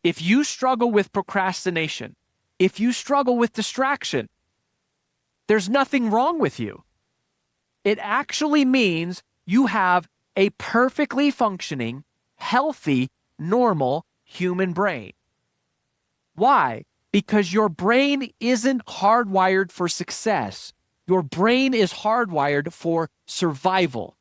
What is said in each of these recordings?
If you struggle with procrastination, if you struggle with distraction, there's nothing wrong with you. It actually means you have a perfectly functioning, healthy, normal human brain. Why? Because your brain isn't hardwired for success. Your brain is hardwired for survival.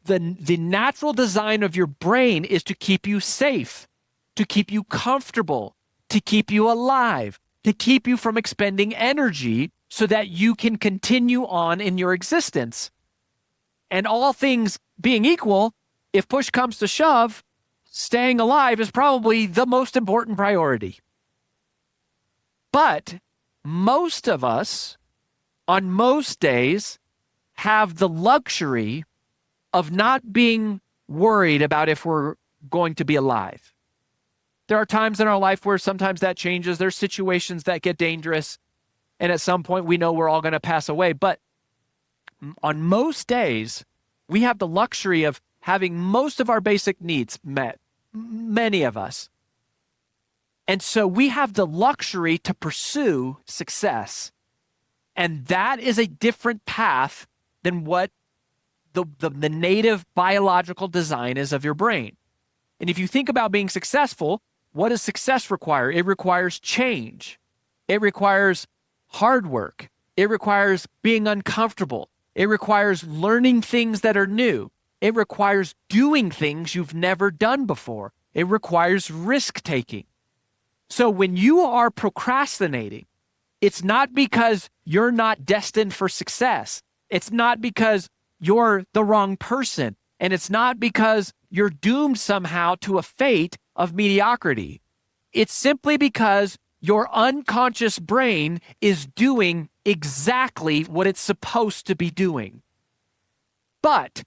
The natural design of your brain is to keep you safe, to keep you comfortable, to keep you alive, to keep you from expending energy so that you can continue on in your existence. And all things being equal, if push comes to shove, staying alive is probably the most important priority. But most of us, on most days, have the luxury of not being worried about if we're going to be alive. There are times in our life where sometimes that changes. There's situations that get dangerous, and at some point we know we're all going to pass away. But on most days, we have the luxury of having most of our basic needs met, many of us. And so we have the luxury to pursue success. And that is a different path than what the native biological design is of your brain. And if you think about being successful, what does success require? It requires change. It requires hard work. It requires being uncomfortable. It requires learning things that are new. It requires doing things you've never done before. It requires risk-taking. So when you are procrastinating, it's not because you're not destined for success. It's not because you're the wrong person. And it's not because you're doomed somehow to a fate of mediocrity. It's simply because your unconscious brain is doing exactly what it's supposed to be doing. But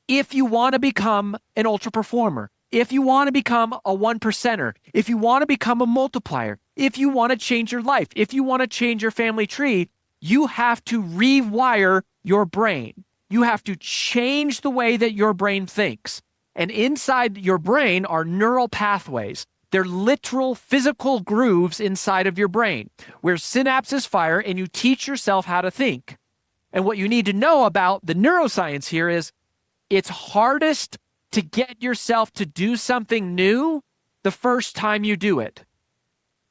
if you want to become an ultra performer, if you want to become a 1%er, if you want to become a multiplier, if you want to change your life, if you want to change your family tree, you have to rewire your brain. You have to change the way that your brain thinks. And inside your brain are neural pathways. They're literal physical grooves inside of your brain where synapses fire and you teach yourself how to think. And what you need to know about the neuroscience here is it's hardest to get yourself to do something new the first time you do it.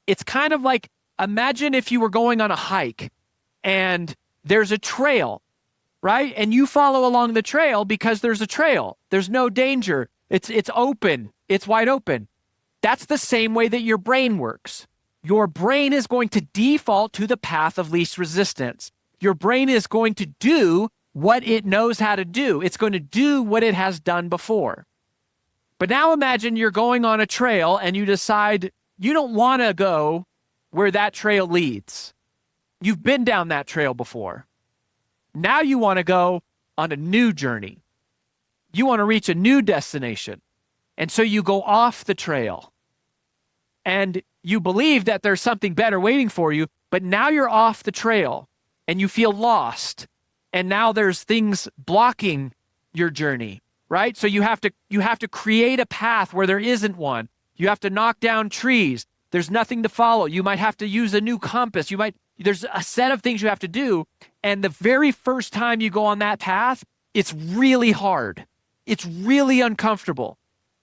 It's kind of like, imagine if you were going on a hike and there's a trail, right? And you follow along the trail because there's a trail. There's no danger. It's open. It's wide open. That's the same way that your brain works. Your brain is going to default to the path of least resistance. Your brain is going to do what it knows how to do. It's going to do what it has done before. But now imagine you're going on a trail and you decide you don't want to go where that trail leads. You've been down that trail before. Now you want to go on a new journey. You want to reach a new destination. And so you go off the trail. And you believe that there's something better waiting for you, but now you're off the trail and you feel lost. And now there's things blocking your journey, right? So you have to create a path where there isn't one. You have to knock down trees. There's nothing to follow. You might have to use a new compass. There's a set of things you have to do. And the very first time you go on that path, it's really hard. It's really uncomfortable.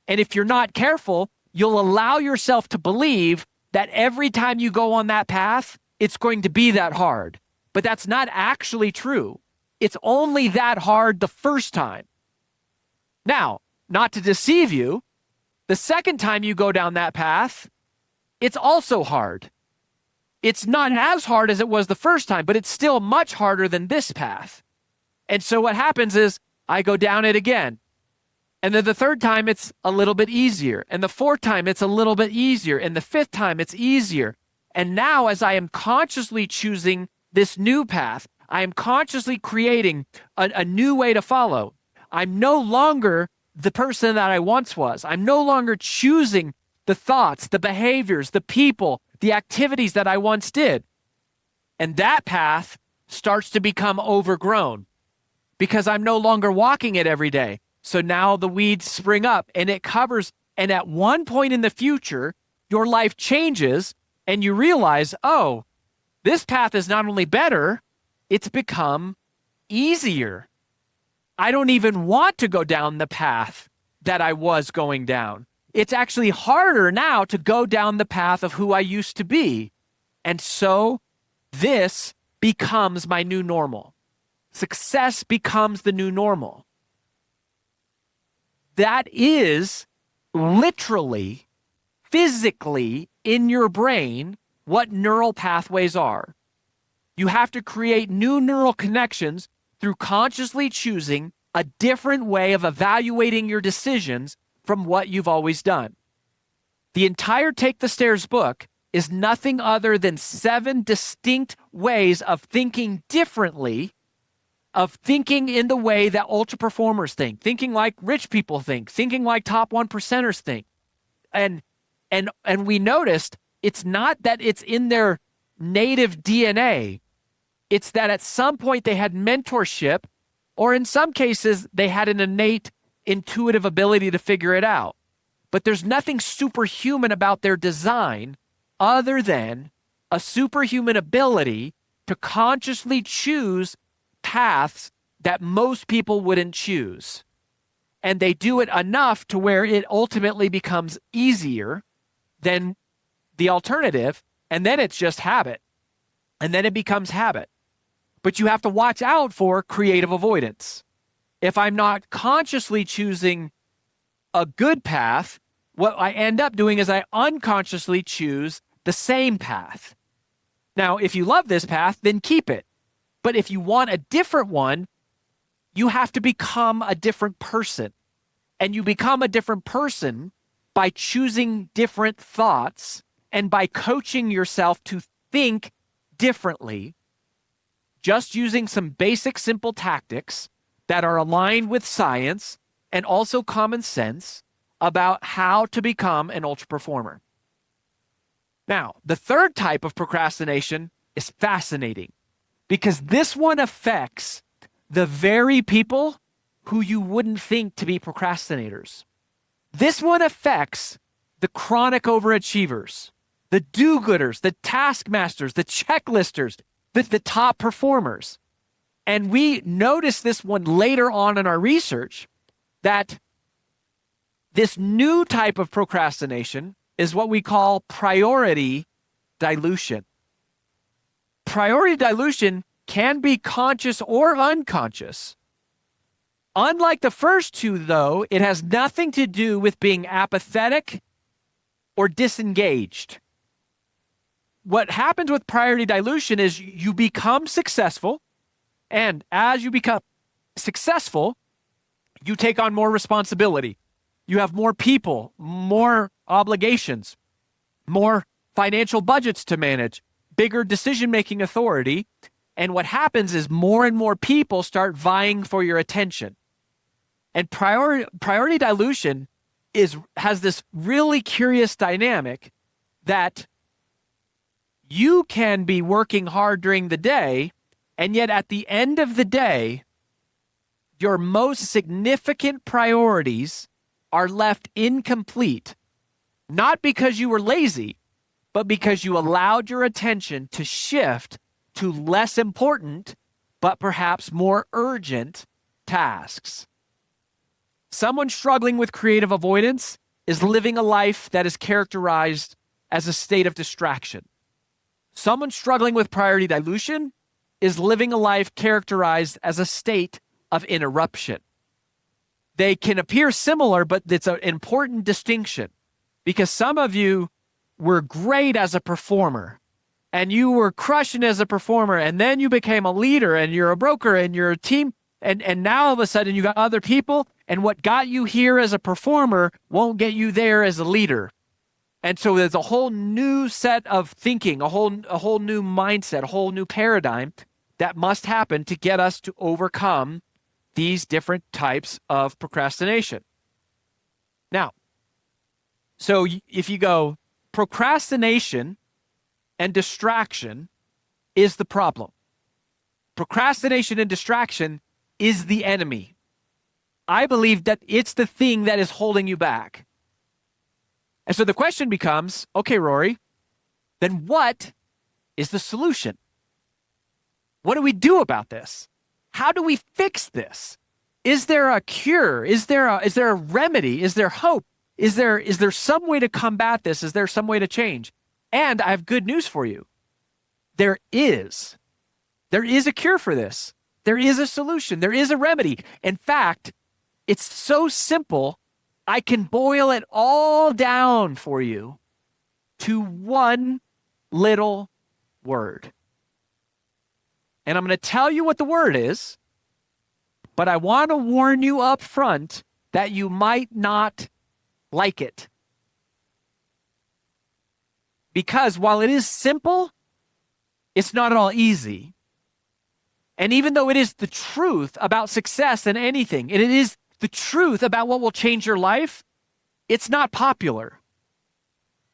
And if you're not careful, you'll allow yourself to believe that every time you go on that path, it's going to be that hard. But that's not actually true. It's only that hard the first time. Now, not to deceive you, the second time you go down that path, it's also hard. It's not as hard as it was the first time, but it's still much harder than this path. And so what happens is I go down it again. And then the third time, it's a little bit easier. And the fourth time, it's a little bit easier. And the fifth time, it's easier. And now, as I am consciously choosing this new path, I am consciously creating a new way to follow. I'm no longer the person that I once was. I'm no longer choosing the thoughts, the behaviors, the people, the activities that I once did. And that path starts to become overgrown because I'm no longer walking it every day. So now the weeds spring up and it covers. And at one point in the future, your life changes and you realize, oh, this path is not only better, it's become easier. I don't even want to go down the path that I was going down. It's actually harder now to go down the path of who I used to be. And so this becomes my new normal. Success becomes the new normal. That is literally, physically in your brain what neural pathways are. You have to create new neural connections through consciously choosing a different way of evaluating your decisions from what you've always done. The entire Take the Stairs book is nothing other than 7 distinct ways of thinking differently, of thinking in the way that ultra performers think, thinking like rich people think, thinking like top 1%ers think. And we noticed it's not that it's in their native DNA. It's that at some point they had mentorship, or in some cases they had an innate intuitive ability to figure it out. But there's nothing superhuman about their design other than a superhuman ability to consciously choose paths that most people wouldn't choose. And they do it enough to where it ultimately becomes easier than the alternative, and then it's just habit. And then it becomes habit. But you have to watch out for creative avoidance. If I'm not consciously choosing a good path, what I end up doing is I unconsciously choose the same path. Now, if you love this path, then keep it. But if you want a different one, you have to become a different person. And you become a different person by choosing different thoughts and by coaching yourself to think differently, just using some basic, simple tactics that are aligned with science and also common sense about how to become an ultra performer. Now, the third type of procrastination is fascinating because this one affects the very people who you wouldn't think to be procrastinators. This one affects the chronic overachievers, the do-gooders, the taskmasters, the checklisters, the top performers. And we noticed this one later on in our research, that this new type of procrastination is what we call priority dilution. Priority dilution can be conscious or unconscious. Unlike the first two, though, it has nothing to do with being apathetic or disengaged. What happens with priority dilution is you become successful, and as you become successful, you take on more responsibility. You have more people, more obligations, more financial budgets to manage, bigger decision-making authority. And what happens is more and more people start vying for your attention. And priority dilution has this really curious dynamic that you can be working hard during the day, and yet at the end of the day, your most significant priorities are left incomplete, not because you were lazy, but because you allowed your attention to shift to less important, but perhaps more urgent tasks. Someone struggling with creative avoidance is living a life that is characterized as a state of distraction. Someone struggling with priority dilution is living a life characterized as a state of interruption. They can appear similar, but it's an important distinction because some of you were great as a performer and you were crushing as a performer, and then you became a leader and you're a broker and you're a team, and now all of a sudden you got other people, and what got you here as a performer won't get you there as a leader. And so there's a whole new set of thinking, a whole new mindset, a whole new paradigm that must happen to get us to overcome these different types of procrastination. Now, so if you go procrastination and distraction is the problem. Procrastination and distraction is the enemy. I believe that it's the thing that is holding you back. And so the question becomes, okay, Rory, then what is the solution? What do we do about this? How do we fix this? Is there a cure? Is there a remedy? Is there hope? Is there some way to combat this? Is there some way to change? And I have good news for you. There is. There is a cure for this. There is a solution. There is a remedy. In fact, it's so simple, I can boil it all down for you to one little word. And I'm going to tell you what the word is, but I want to warn you up front that you might not like it. Because while it is simple, it's not at all easy. And even though it is the truth about success in anything, and it is the truth about what will change your life, it's not popular.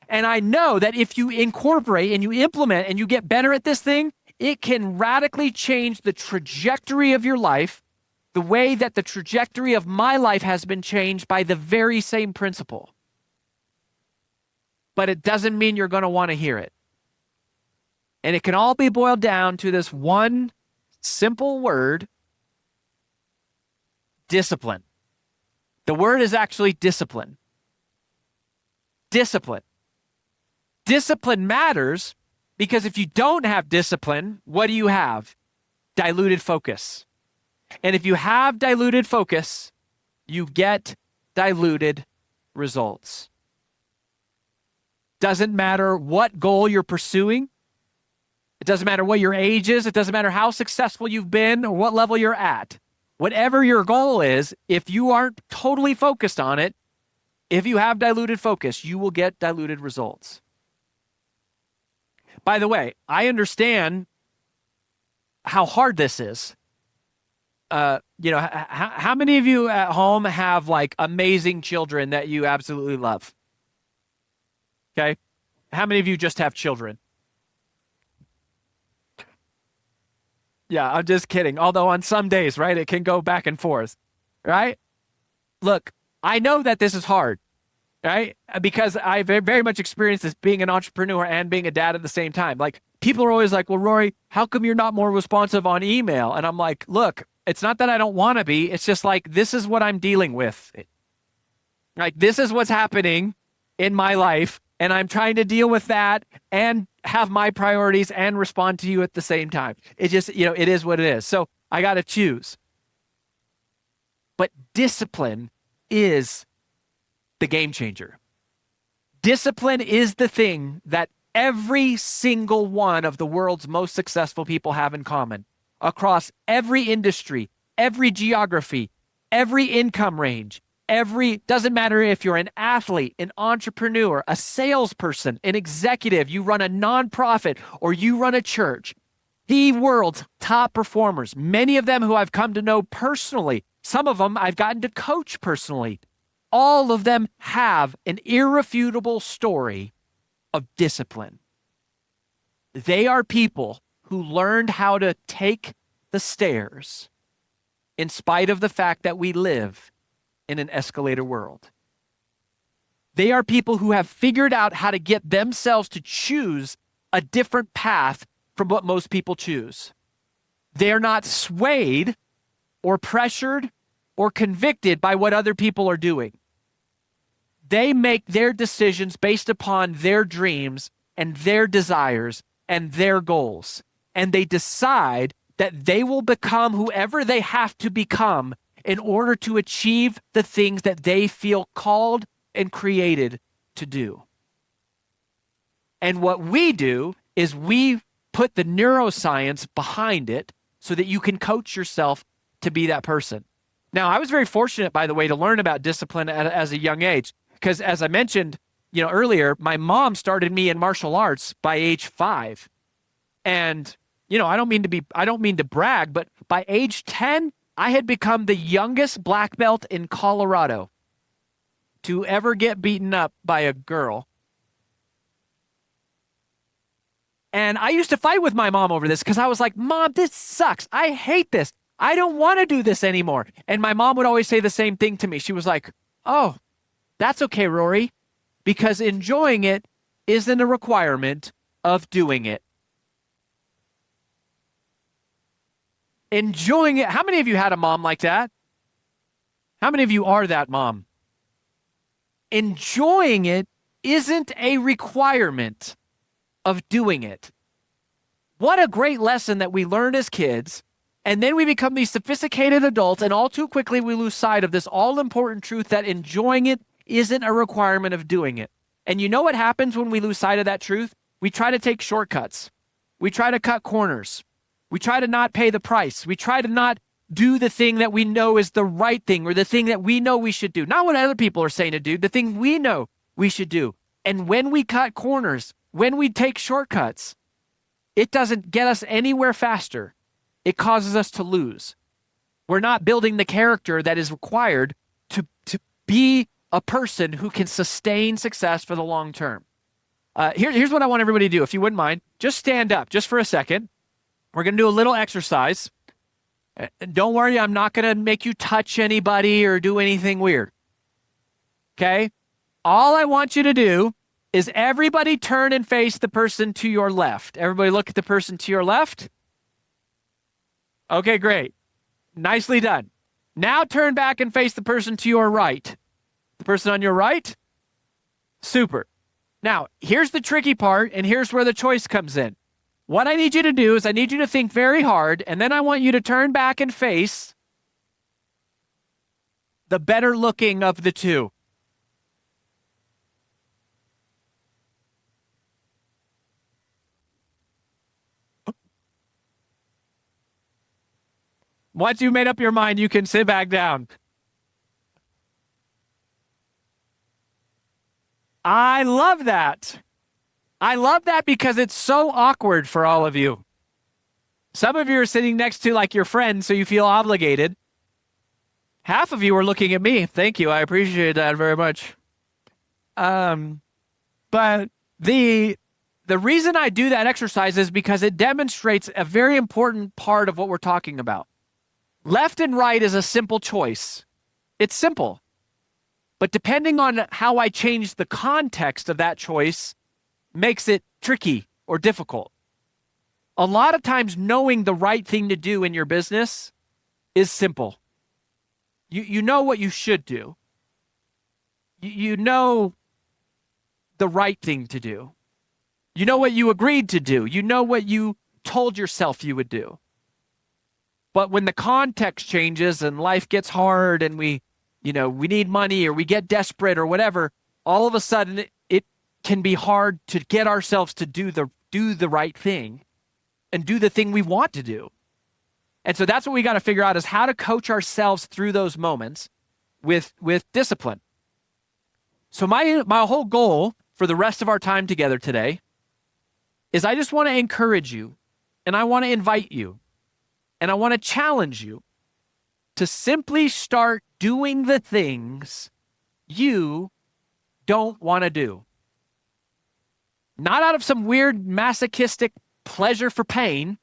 And I know that if you incorporate and you implement and you get better at this thing, it can radically change the trajectory of your life, the way that the trajectory of my life has been changed by the very same principle. But it doesn't mean you're going to want to hear it. And it can all be boiled down to this one simple word: discipline. The word is actually discipline. Discipline. Discipline matters because if you don't have discipline, what do you have? Diluted focus. And if you have diluted focus, you get diluted results. Doesn't matter what goal you're pursuing. It doesn't matter what your age is. It doesn't matter how successful you've been or what level you're at. Whatever your goal is, if you aren't totally focused on it, if you have diluted focus, you will get diluted results. By the way, I understand how hard this is. How many of you at home have like amazing children that you absolutely love? Okay. How many of you just have children? Yeah, I'm just kidding. Although on some days, right, it can go back and forth, right? Look, I know that this is hard, right? Because I very much experienced this being an entrepreneur and being a dad at the same time. Like, people are always like, well, Rory, how come you're not more responsive on email? And I'm like, look, it's not that I don't want to be. It's just like, this is what I'm dealing with. Like, this is what's happening in my life. And I'm trying to deal with that and have my priorities and respond to you at the same time. It just, it is what it is. So I got to choose. But discipline is the game changer. Discipline is the thing that every single one of the world's most successful people have in common across every industry, every geography, every income range. Doesn't matter if you're an athlete, an entrepreneur, a salesperson, an executive, you run a nonprofit, or you run a church. The world's top performers, many of them who I've come to know personally, some of them I've gotten to coach personally, all of them have an irrefutable story of discipline. They are people who learned how to take the stairs in spite of the fact that we live in an escalator world. They are people who have figured out how to get themselves to choose a different path from what most people choose. They're not swayed or pressured or convicted by what other people are doing. They make their decisions based upon their dreams and their desires and their goals. And they decide that they will become whoever they have to become in order to achieve the things that they feel called and created to do. And what we do is we put the neuroscience behind it so that you can coach yourself to be that person. Now, I was very fortunate, by the way, to learn about discipline as a young age, because as I mentioned, earlier, my mom started me in martial arts by age 5. And, I don't mean to brag, but by age 10, I had become the youngest black belt in Colorado to ever get beaten up by a girl. And I used to fight with my mom over this because I was like, Mom, this sucks. I hate this. I don't want to do this anymore. And my mom would always say the same thing to me. She was like, oh, that's okay, Rory. because enjoying it isn't a requirement of doing it. Enjoying it. How many of you had a mom like that? How many of you are that mom? Enjoying it isn't a requirement of doing it. What a great lesson that we learned as kids, and then we become these sophisticated adults, and all too quickly we lose sight of this all-important truth that enjoying it isn't a requirement of doing it. And you know what happens when we lose sight of that truth? We try to take shortcuts. We try to cut corners. We try to not pay the price. We try to not do the thing that we know is the right thing, or the thing that we know we should do. Not what other people are saying to do, the thing we know we should do. And when we cut corners, when we take shortcuts, it doesn't get us anywhere faster. It causes us to lose. We're not building the character that is required to be a person who can sustain success for the long term. Here's what I want everybody to do. If you wouldn't mind, just stand up just for a second. We're going to do a little exercise. Don't worry, I'm not going to make you touch anybody or do anything weird. Okay? All I want you to do is everybody turn and face the person to your left. Everybody look at the person to your left. Okay, great. Nicely done. Now turn back and face the person to your right. The person on your right? Super. Now, here's the tricky part, and here's where the choice comes in. What I need you to do is I need you to think very hard, and then I want you to turn back and face the better looking of the two. Once you've made up your mind, you can sit back down. I love that. I love that because it's so awkward for all of you. Some of you are sitting next to like your friend, so you feel obligated. Half of you are looking at me. Thank you. I appreciate that very much. But the reason I do that exercise is because it demonstrates a very important part of what we're talking about. Left and right is a simple choice. It's simple. But depending on how I change the context of that choice makes it tricky or difficult. A lot of times knowing the right thing to do in your business is simple. You know what you should do. You know the right thing to do. You know what you agreed to do. You know what you told yourself you would do. But when the context changes and life gets hard and we need money or we get desperate or whatever, all of a sudden it can be hard to get ourselves to do the right thing and do the thing we want to do. And so that's what we got to figure out, is how to coach ourselves through those moments with discipline. So my whole goal for the rest of our time together today is I just want to encourage you, and I want to invite you, and I want to challenge you to simply start doing the things you don't want to do. Not out of some weird masochistic pleasure for pain,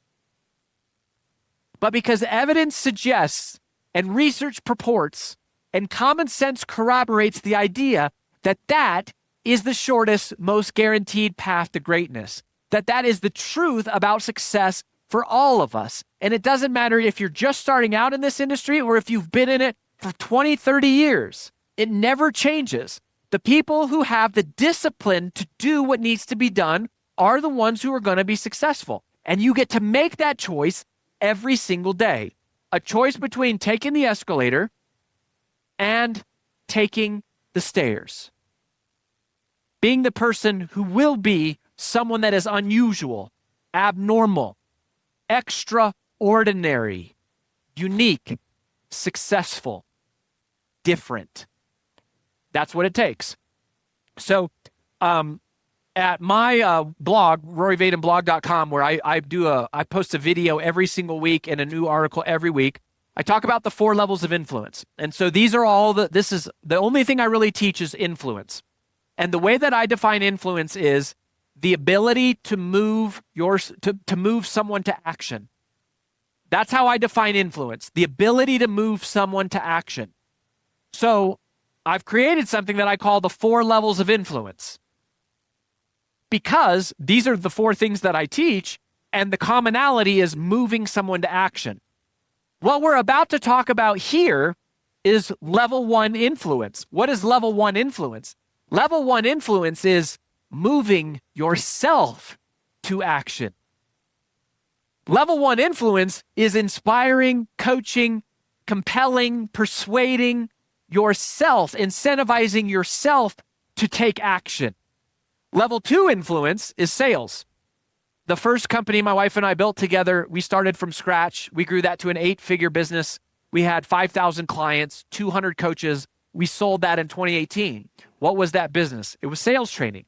but because evidence suggests and research purports and common sense corroborates the idea that that is the shortest, most guaranteed path to greatness. That is the truth about success for all of us. And it doesn't matter if you're just starting out in this industry or if you've been in it for 20, 30 years. It never changes. The people who have the discipline to do what needs to be done are the ones who are going to be successful. And you get to make that choice every single day. A choice between taking the escalator and taking the stairs. Being the person who will be someone that is unusual, abnormal, extraordinary, unique, successful, different. That's what it takes. So at my blog, roryvadenblog.com, where I post a video every single week and a new article every week, I talk about the 4 levels of influence. And so these are all this is the only thing I really teach is influence. And the way that I define influence is the ability to move to move someone to action. That's how I define influence, the ability to move someone to action. So I've created something that I call the 4 levels of influence, because these are the 4 things that I teach, and the commonality is moving someone to action. What we're about to talk about here is level 1 influence. What is level 1 influence? Level 1 influence is moving yourself to action. Level 1 influence is inspiring, coaching, compelling, persuading yourself, incentivizing yourself to take action. Level 2 influence is sales. The first company my wife and I built together, we started from scratch. We grew that to an 8-figure business. We had 5,000 clients, 200 coaches. We sold that in 2018. What was that business? It was sales training.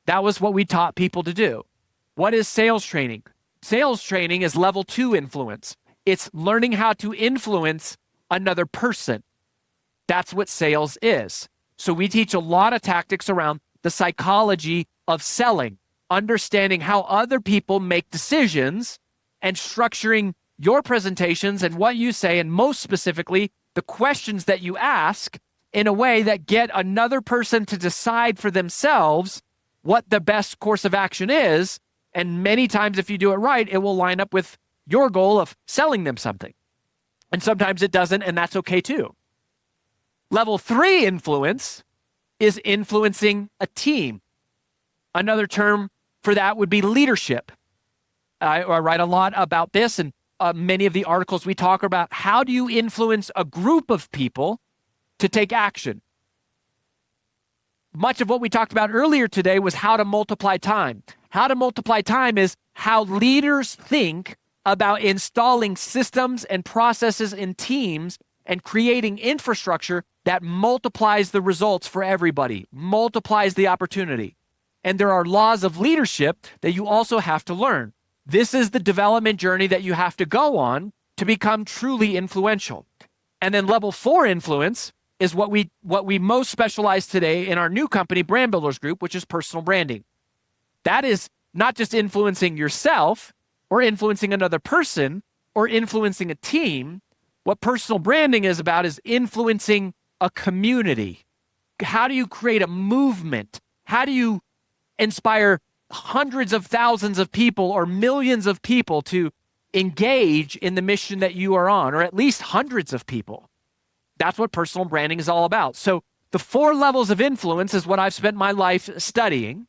That was what we taught people to do. What is sales training? Sales training is level 2 influence. It's learning how to influence another person. That's what sales is. So we teach a lot of tactics around the psychology of selling, understanding how other people make decisions, and structuring your presentations and what you say, and most specifically, the questions that you ask, in a way that get another person to decide for themselves what the best course of action is. And many times, if you do it right, it will line up with your goal of selling them something. And sometimes it doesn't, and that's okay too. Level 3 influence is influencing a team. Another term for that would be leadership. I write a lot about this, and many of the articles we talk about, how do you influence a group of people to take action? Much of what we talked about earlier today was how to multiply time. How to multiply time is how leaders think about installing systems and processes in teams and creating infrastructure that multiplies the results for everybody, multiplies the opportunity. And there are laws of leadership that you also have to learn. This is the development journey that you have to go on to become truly influential. And then level 4 influence is what we most specialize today in our new company, Brand Builders Group, which is personal branding. That is not just influencing yourself or influencing another person or influencing a team. What personal branding is about is influencing a community. How do you create a movement? How do you inspire hundreds of thousands of people or millions of people to engage in the mission that you are on, or at least hundreds of people? That's what personal branding is all about. So the 4 levels of influence is what I've spent my life studying.